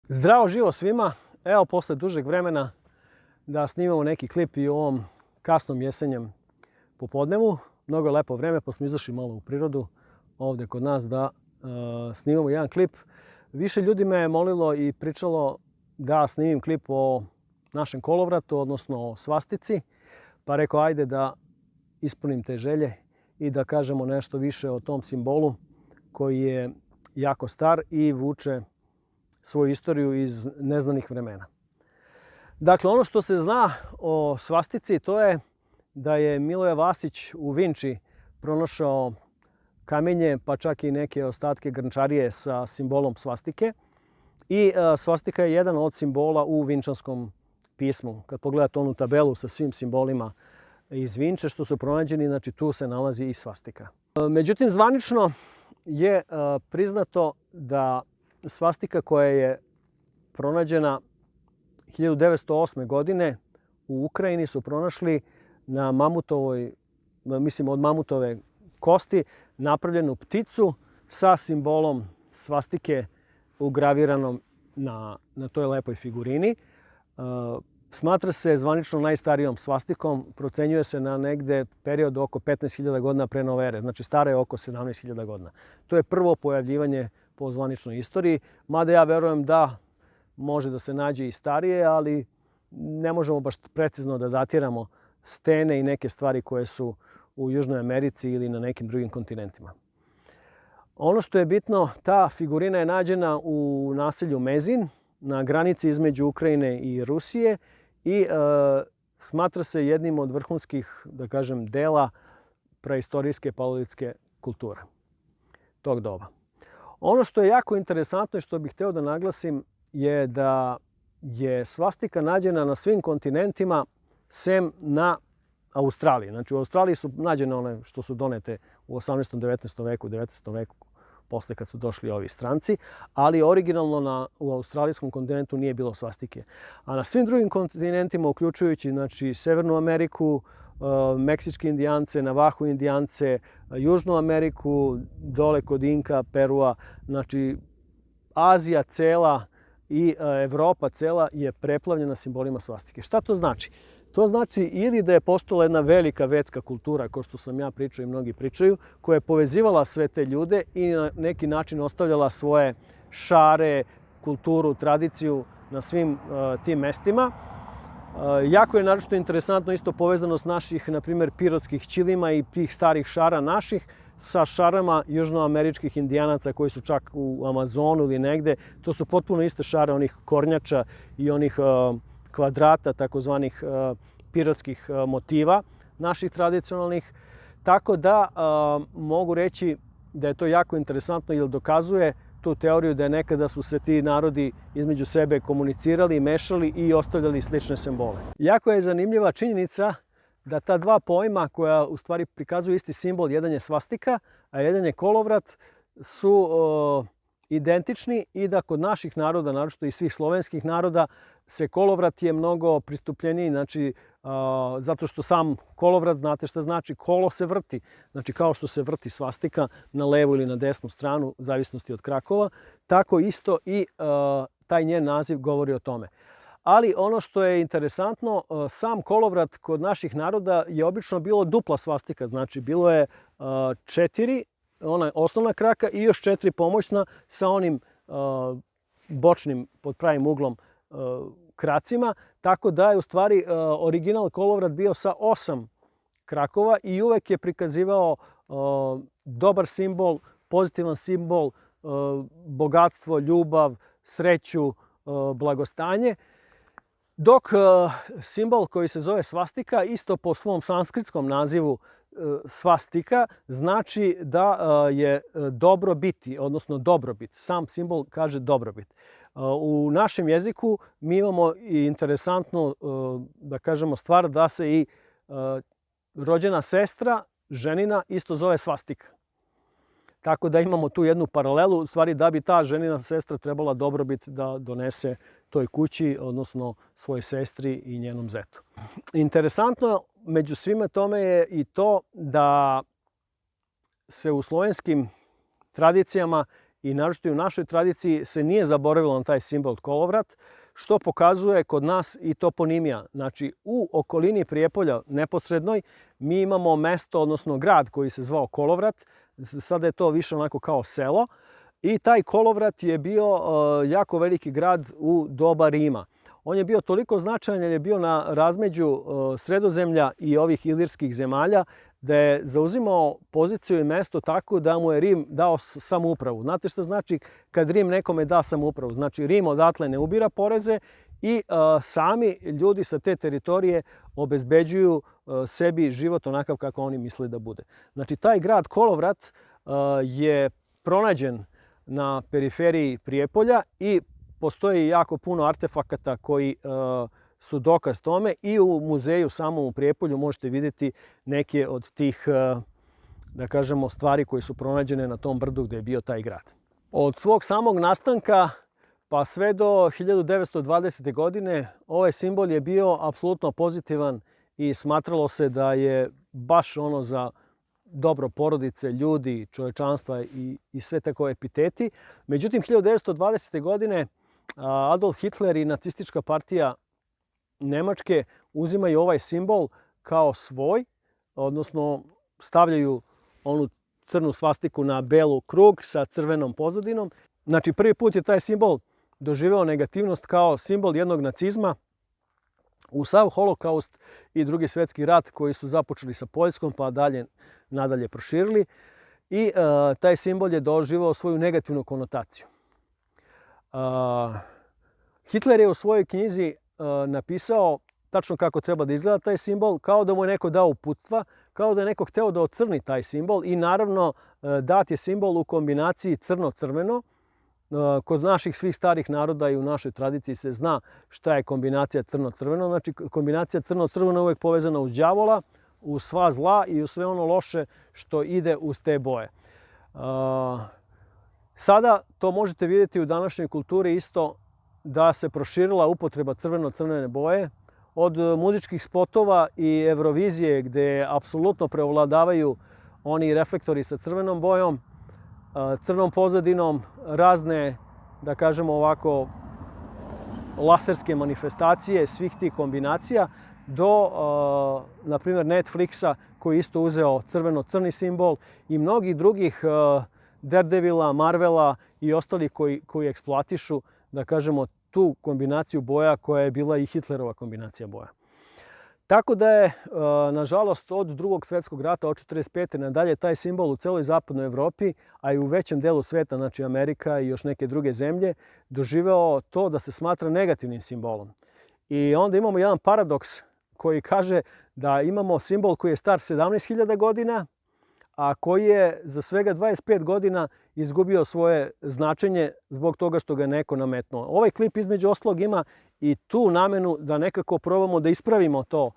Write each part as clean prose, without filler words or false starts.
Zdravo živo svima! Evo, posle dužeg vremena da snimamo neki klip i u ovom kasnom jesenjem popodnevu. Mnogo je lepo vreme, pa smo izašli malo u prirodu ovde kod nas da snimamo jedan klip. Više ljudi me je molilo i pričalo da snimim klip o našem kolovratu, odnosno o svastici. Pa rekao, ajde da ispunim te želje i da kažemo nešto više o tom simbolu koji je jako star i vuče svoju istoriju iz neznanih vremena. Dakle, ono što se zna o svastici to je da je Miloje Vasić u Vinči pronašao kamenje, pa čak i neke ostatke grnčarije sa simbolom svastike. I svastika je jedan od simbola u vinčanskom pismu. Kad pogledate onu tabelu sa svim simbolima iz Vinče što su pronađeni, znači tu se nalazi i svastika. Međutim, zvanično je priznato da svastika koja je pronađena 1908. godine u Ukrajini su pronašli na mamutovoj, mislim od mamutove kosti, napravljenu pticu sa simbolom svastike ugraviranom na toj lepoj figurini. Smatra se zvanično najstarijom svastikom, procenjuje se na negde period oko 15.000 godina pre nove ere, znači stara je oko 17.000 godina. To je prvo pojavljivanje po zvaničnoj istoriji, mada ja verujem da može da se nađe i starije, ali ne možemo baš precizno da datiramo stene i neke stvari koje su u Južnoj Americi ili na nekim drugim kontinentima. Ono što je bitno, ta figurina je nađena u naselju Mezin, na granici između Ukrajine i Rusije i smatra se jednim od vrhunskih, da kažem, dela preistorijske paleolitske kulture tog doba. Ono što je jako interesantno i što bih hteo da naglasim je da je svastika nađena na svim kontinentima sem na Australiji. Znači u Australiji su nađene one što su donete u 18. 19. veku, 19. veku, posle kad su došli ovi stranci, ali originalno u australijskom kontinentu nije bilo svastike. A na svim drugim kontinentima, uključujući znači, Severnu Ameriku, Meksičke indijance, Navahu indijance, Južnu Ameriku, dole kod Inka, Perua, znači Azija cela i Evropa cela je preplavljena simbolima svastike. Šta to znači? To znači ili da je postojala jedna velika vedska kultura, kao što sam ja pričao i mnogi pričaju, koja je povezivala sve te ljude i na neki način ostavljala svoje šare, kulturu, tradiciju na svim tim mestima. Jako je naročito interesantno isto povezanost naših, na primjer, pirotskih ćilima i tih starih šara naših sa šarama južnoameričkih indijanaca koji su čak u Amazonu ili negde. To su potpuno iste šare onih kornjača i onih kvadrata, takozvanih pirotskih motiva naših tradicionalnih. Tako da mogu reći da je to jako interesantno jer dokazuje tu teoriju da je nekada su se ti narodi između sebe komunicirali, mešali i ostavljali slične simbole. Jako je zanimljiva činjenica da ta dva pojma koja u stvari prikazuju isti simbol, jedan je svastika, a jedan je kolovrat, su identični i da kod naših naroda, naročito i svih slovenskih naroda, se kolovrat je mnogo pristupljeniji, znači zato što sam kolovrat, znate šta znači, kolo se vrti. Znači kao što se vrti svastika na levu ili na desnu stranu, u zavisnosti od krakova, tako isto i taj njen naziv govori o tome. Ali ono što je interesantno, sam kolovrat kod naših naroda je obično bilo dupla svastika, znači bilo je 4, ona osnovna kraka i još 4 pomoćna sa onim bočnim pod pravim uglom kracima, tako da je u stvari original kolovrat bio sa 8 krakova i uvek je prikazivao dobar simbol, pozitivan simbol, bogatstvo, ljubav, sreću, blagostanje. Dok simbol koji se zove svastika, isto po svom sanskritskom nazivu svastika, znači da je dobrobiti, odnosno dobrobit. Sam simbol kaže dobrobit. U našem jeziku mi imamo i interesantnu, da kažemo, stvar da se i rođena sestra, ženina, isto zove svastika. Tako da imamo tu jednu paralelu, u stvari da bi ta ženina sestra trebala dobrobit da donese toj kući, odnosno svojoj sestri i njenom zetu. Interesantno među svime tome je i to da se u slovenskim tradicijama i naročito u našoj tradiciji se nije zaboravilo na taj simbol kolovrat, što pokazuje kod nas i toponimija. Znači, u okolini Prijepolja neposrednoj mi imamo mesto, odnosno grad koji se zvao Kolovrat. Sada je to više onako kao selo. I taj Kolovrat je bio jako veliki grad u doba Rima. On je bio toliko značajan jer je bio na razmeđu Sredozemlja i ovih ilirskih zemalja, da je zauzimao poziciju i mesto tako da mu je Rim dao samoupravu. Znate šta znači kad Rim nekome da samoupravu? Znači, Rim odatle ne ubira poreze i sami ljudi sa te teritorije obezbeđuju sebi život onakav kako oni misle da bude. Znači, taj grad Kolovrat je pronađen na periferiji Prijepolja i postoji jako puno artefakata koji su dokaz tome i u muzeju samom u Prijepolju možete vidjeti neke od tih, da kažemo, stvari koje su pronađene na tom brdu gdje je bio taj grad. Od svog samog nastanka pa sve do 1920. godine ovaj simbol je bio apsolutno pozitivan i smatralo se da je baš ono za dobro porodice, ljudi, čovečanstva i sve tako epiteti. Međutim, 1920. godine Adolf Hitler i nacistička partija Nemačke uzimaju ovaj simbol kao svoj, odnosno stavljaju onu crnu svastiku na belu krug sa crvenom pozadinom. Znači, prvi put je taj simbol doživeo negativnost kao simbol jednog nacizma u sav holokaust i Drugi svjetski rat koji su započeli sa Poljskom pa nadalje proširili. I taj simbol je doživeo svoju negativnu konotaciju. Hitler je u svojoj knjizi napisao tačno kako treba da izgleda taj simbol, kao da mu je neko dao uputstva, kao da je neko hteo da ocrni taj simbol i naravno dat je simbol u kombinaciji crno-crveno. Kod naših svih starih naroda i u našoj tradiciji se zna šta je kombinacija crno-crveno. Znači, kombinacija crno-crveno je uvijek povezana uz đavola, uz sva zla i uz sve ono loše što ide uz te boje. Sada to možete vidjeti u današnjoj kulturi isto da se proširila upotreba crveno-crvene boje. Od muzičkih spotova i Eurovizije gdje apsolutno preovladavaju oni reflektori sa crvenom bojom, crnom pozadinom, razne, da kažemo ovako, laserske manifestacije svih tih kombinacija do, na primjer, Netflixa koji isto uzeo crveno-crni simbol i mnogih drugih Daredevila, Marvela i ostalih koji eksploatišu, da kažemo, tu kombinaciju boja koja je bila i Hitlerova kombinacija boja. Tako da je, nažalost, od Drugog svjetskog rata, od 1945. nadalje, taj simbol u celoj zapadnoj Evropi, a i u većem delu sveta, znači Amerika i još neke druge zemlje, doživeo to da se smatra negativnim simbolom. I onda imamo jedan paradoks koji kaže da imamo simbol koji je star 17.000 godina, a koji je za svega 25 godina izgubio svoje značenje zbog toga što ga je neko nametnuo. Ovaj klip između ostalog ima i tu namenu da nekako probamo da ispravimo to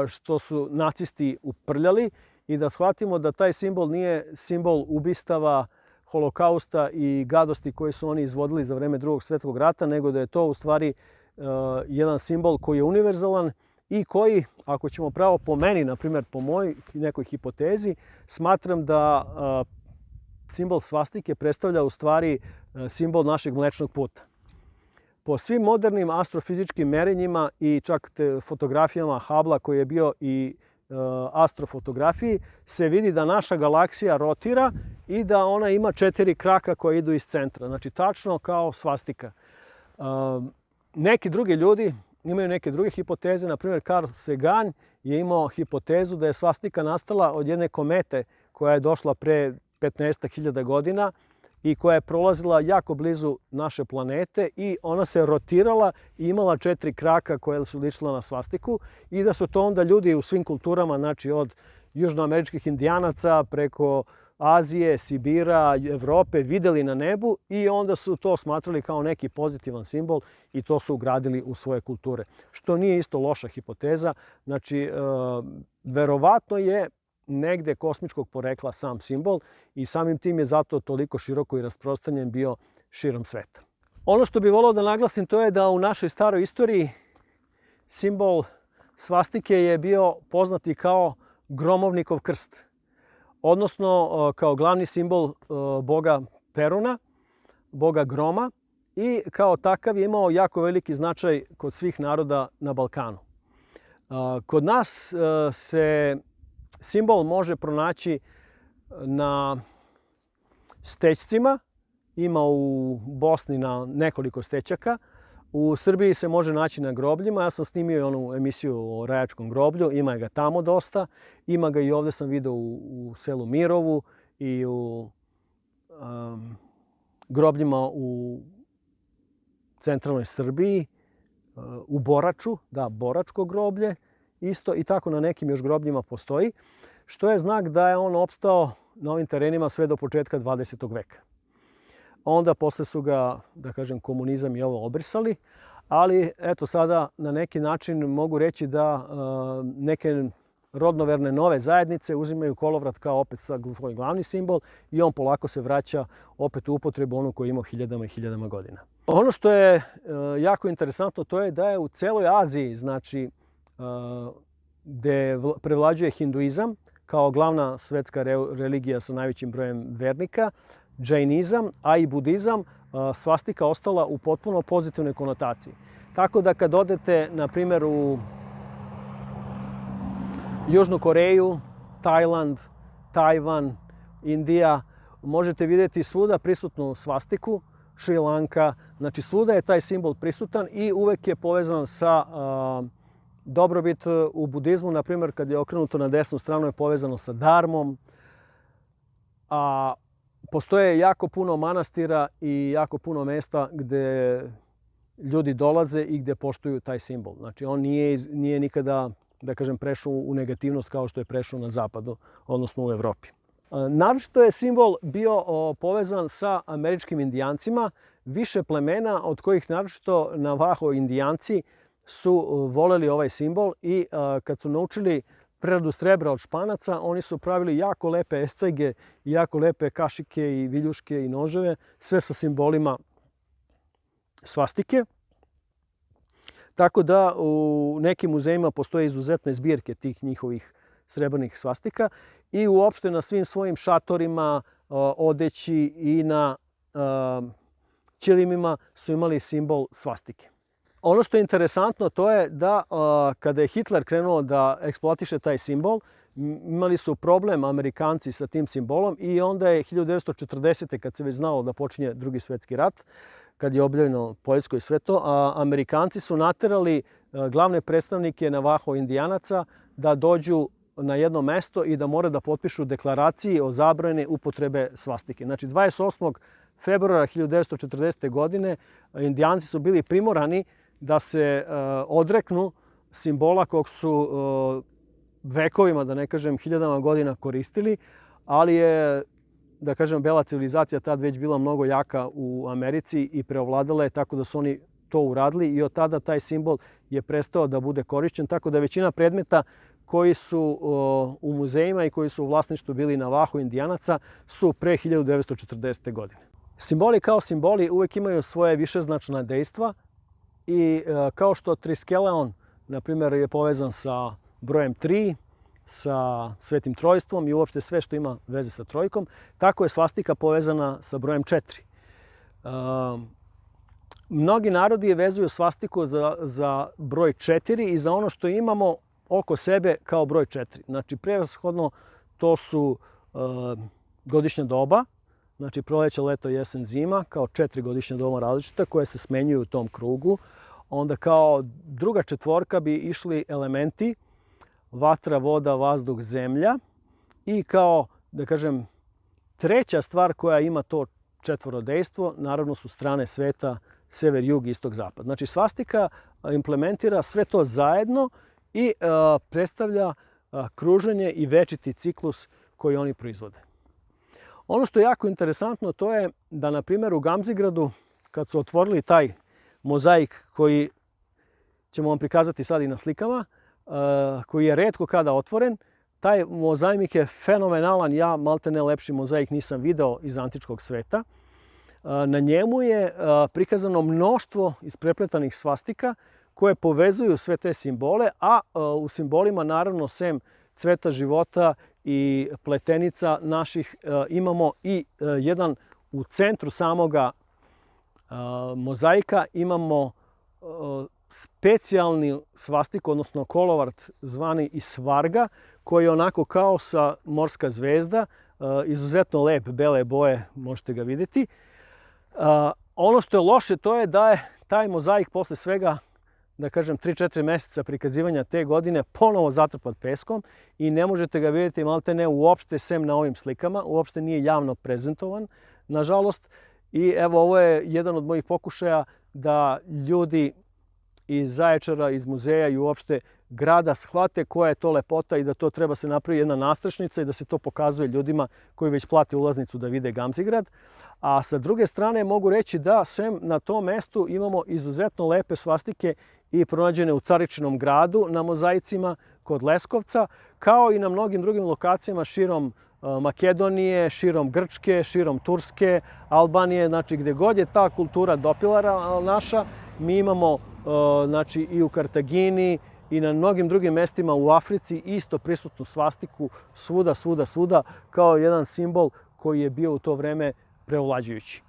što su nacisti uprljali i da shvatimo da taj simbol nije simbol ubistava, holokausta i gadosti koje su oni izvodili za vreme Drugog svjetskog rata, nego da je to u stvari jedan simbol koji je univerzalan i koji, ako ćemo pravo po meni, na primjer po mojoj nekoj hipotezi, smatram da simbol svastike predstavlja u stvari simbol našeg Mlečnog puta. Po svim modernim astrofizičkim merenjima i čak fotografijama Hubbla koji je bio i astrofotografiji se vidi da naša galaksija rotira i da ona ima 4 kraka koje idu iz centra. Znači tačno kao svastika. Neki drugi ljudi imaju neke druge hipoteze. Na primjer, Carl Sagan je imao hipotezu da je svastika nastala od jedne komete koja je došla pre 15.000 godina i koja je prolazila jako blizu naše planete i ona se rotirala i imala 4 kraka koje su ličila na svastiku i da su to onda ljudi u svim kulturama, znači od južnoameričkih indijanaca preko Azije, Sibira, Evrope vidjeli na nebu i onda su to smatrali kao neki pozitivan simbol i to su ugradili u svoje kulture. Što nije isto loša hipoteza. Znači, verovatno je negde kosmičkog porekla sam simbol i samim tim je zato toliko široko i rasprostranjen bio širom sveta. Ono što bih voleo da naglasim to je da u našoj staroj istoriji simbol svastike je bio poznati kao gromovnikov krst, odnosno kao glavni simbol boga Peruna boga groma i kao takav je imao jako veliki značaj kod svih naroda na Balkanu. Kod nas se simbol može pronaći na stećcima, ima u Bosni na nekoliko stećaka. U Srbiji se može naći na grobljima. Ja sam snimio onu emisiju o Rajačkom groblju, ima ga tamo dosta. Ima ga i ovdje sam video u selu Mirovu i u grobljima u centralnoj Srbiji, u Boraču, da, Boračko groblje isto i tako na nekim još grobljima postoji, što je znak da je on opstao na ovim terenima sve do početka 20. veka. Onda posle su ga, da kažem, komunizam i ovo obrisali, ali eto sada na neki način mogu reći da neke rodnoverne nove zajednice uzimaju kolovrat kao opet svoj glavni simbol i on polako se vraća opet u upotrebu onu koju je imao hiljadama i hiljadama godina. Ono što je jako interesantno to je da je u celoj Aziji, znači gde prevlađuje hinduizam kao glavna svetska religija sa najvećim brojem vernika, džainizam, a i budizam, svastika ostala u potpuno pozitivnoj konotaciji. Tako da kad odete, na primjer, u Južnu Koreju, Tajland, Tajvan, Indija, možete vidjeti svuda prisutnu svastiku, Šri Lanka, znači svuda je taj simbol prisutan i uvek je povezan sa dobrobit. U budizmu, na primjer, kad je okrenuto na desnu stranu, je povezano sa dharmom. A postoje jako puno manastira i jako puno mesta gde ljudi dolaze i gde poštuju taj simbol. Znači, on nije nikada, da kažem, prešao u negativnost kao što je prešao na zapadu, odnosno u Evropi. Naročito je simbol bio povezan sa američkim indijancima, više plemena od kojih naročito Navajo indijanci su voleli ovaj simbol i kad su naučili preradu srebra od španaca, oni su pravili jako lepe escajge i jako lepe kašike i viljuške i noževe, sve sa simbolima svastike. Tako da u nekim muzejima postoje izuzetne zbirke tih njihovih srebrnih svastika i uopšte na svim svojim šatorima, odeći i na ćilimima su imali simbol svastike. Ono što je interesantno to je da kada je Hitler krenuo da eksploatiše taj simbol, imali su problem Amerikanci sa tim simbolom i onda je 1940. kad se već znalo da počinje Drugi svjetski rat, kad je objavljeno Poljsko i sve to, Amerikanci su naterali glavne predstavnike Navajo indijanaca da dođu na jedno mesto i da mora da potpišu deklaraciji o zabrani upotrebe svastike. Znači 28. februara 1940. godine indijanci su bili primorani da se odreknu simbola kog su vekovima, da ne kažem hiljadama godina koristili, ali je, da kažem, bela civilizacija tad već bila mnogo jaka u Americi i preovladala je, tako da su oni to uradili i od tada taj simbol je prestao da bude korišćen, tako da većina predmeta koji su u muzejima i koji su u vlasništvu bili Navajo indijanaca su pre 1940. godine. Simboli kao simboli uvek imaju svoje višeznačna dejstva i kao što triskeleon, na primjer, je povezan sa brojem 3, sa Svetim Trojstvom i uopšte sve što ima veze sa trojkom, tako je svastika povezana sa brojem 4. Mnogi narodi je vezuju svastiku za broj 4 i za ono što imamo oko sebe kao broj 4. Znači, prevashodno to su godišnja doba, znači proleće, leto, jesen, zima, kao 4 godišnja doba različita koje se smenjuju u tom krugu. Onda kao druga četvorka bi išli elementi vatra, voda, vazduh, zemlja i kao, da kažem, treća stvar koja ima to četvorodejstvo, naravno su strane sveta, sever, jug, istok, zapad. Znači svastika implementira sve to zajedno i predstavlja kruženje i večiti ciklus koji oni proizvode. Ono što je jako interesantno to je da, na primjer, u Gamzigradu, kad su otvorili taj mozaik koji ćemo vam prikazati sad i na slikama, koji je retko kada otvoren, taj mozaik je fenomenalan. Ja maltene lepši mozaik nisam video iz antičkog sveta. Na njemu je prikazano mnoštvo isprepletanih svastika koje povezuju sve te simbole, a u simbolima, naravno, sem cveta života i pletenica naših, imamo i jedan u centru samoga mozaika imamo specijalni svastiku, odnosno kolovart zvani i svarga, koji je onako kao sa morska zvezda, izuzetno lep, bele boje, možete ga vidjeti. Ono što je loše to je da je taj mozaik posle svega, da kažem, 3-4 mjeseca prikazivanja te godine ponovo zatrpat peskom i ne možete ga vidjeti maltene uopšte sem na ovim slikama, uopšte nije javno prezentovan, nažalost. I evo, ovo je jedan od mojih pokušaja da ljudi iz Zaječara, iz muzeja i uopšte grada shvate koja je to lepota i da to treba se napraviti jedna nastrešnica i da se to pokazuje ljudima koji već plate ulaznicu da vide Gamzigrad. A sa druge strane mogu reći da sem na tom mestu imamo izuzetno lepe svastike i pronađene u Caričinom gradu na mozaicima kod Leskovca, kao i na mnogim drugim lokacijama širom Makedonije, širom Grčke, širom Turske, Albanije, znači gdje god je ta kultura dopilara naša, mi imamo znači i u Kartagini i na mnogim drugim mestima u Africi isto prisutnu svastiku svuda, kao jedan simbol koji je bio u to vreme preovlađujući.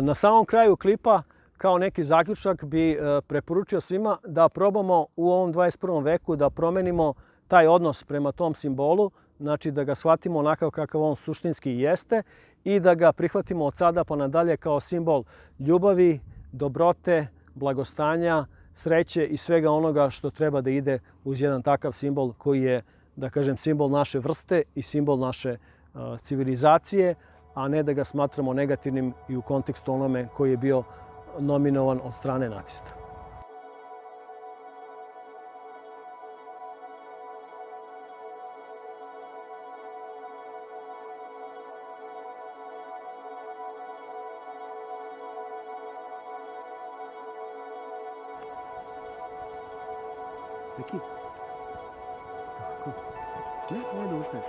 Na samom kraju klipa, kao neki zaključak, bi preporučio svima da probamo u ovom 21. veku da promenimo taj odnos prema tom simbolu, znači da ga shvatimo onakav kakav on suštinski jeste i da ga prihvatimo od sada pa nadalje kao simbol ljubavi, dobrote, blagostanja, sreće i svega onoga što treba da ide uz jedan takav simbol koji je, da kažem, simbol naše vrste i simbol naše civilizacije, a ne da ga smatramo negativnim i u kontekstu onome koji je bio nominovan od strane nacista. Peki. Ne da uspeš?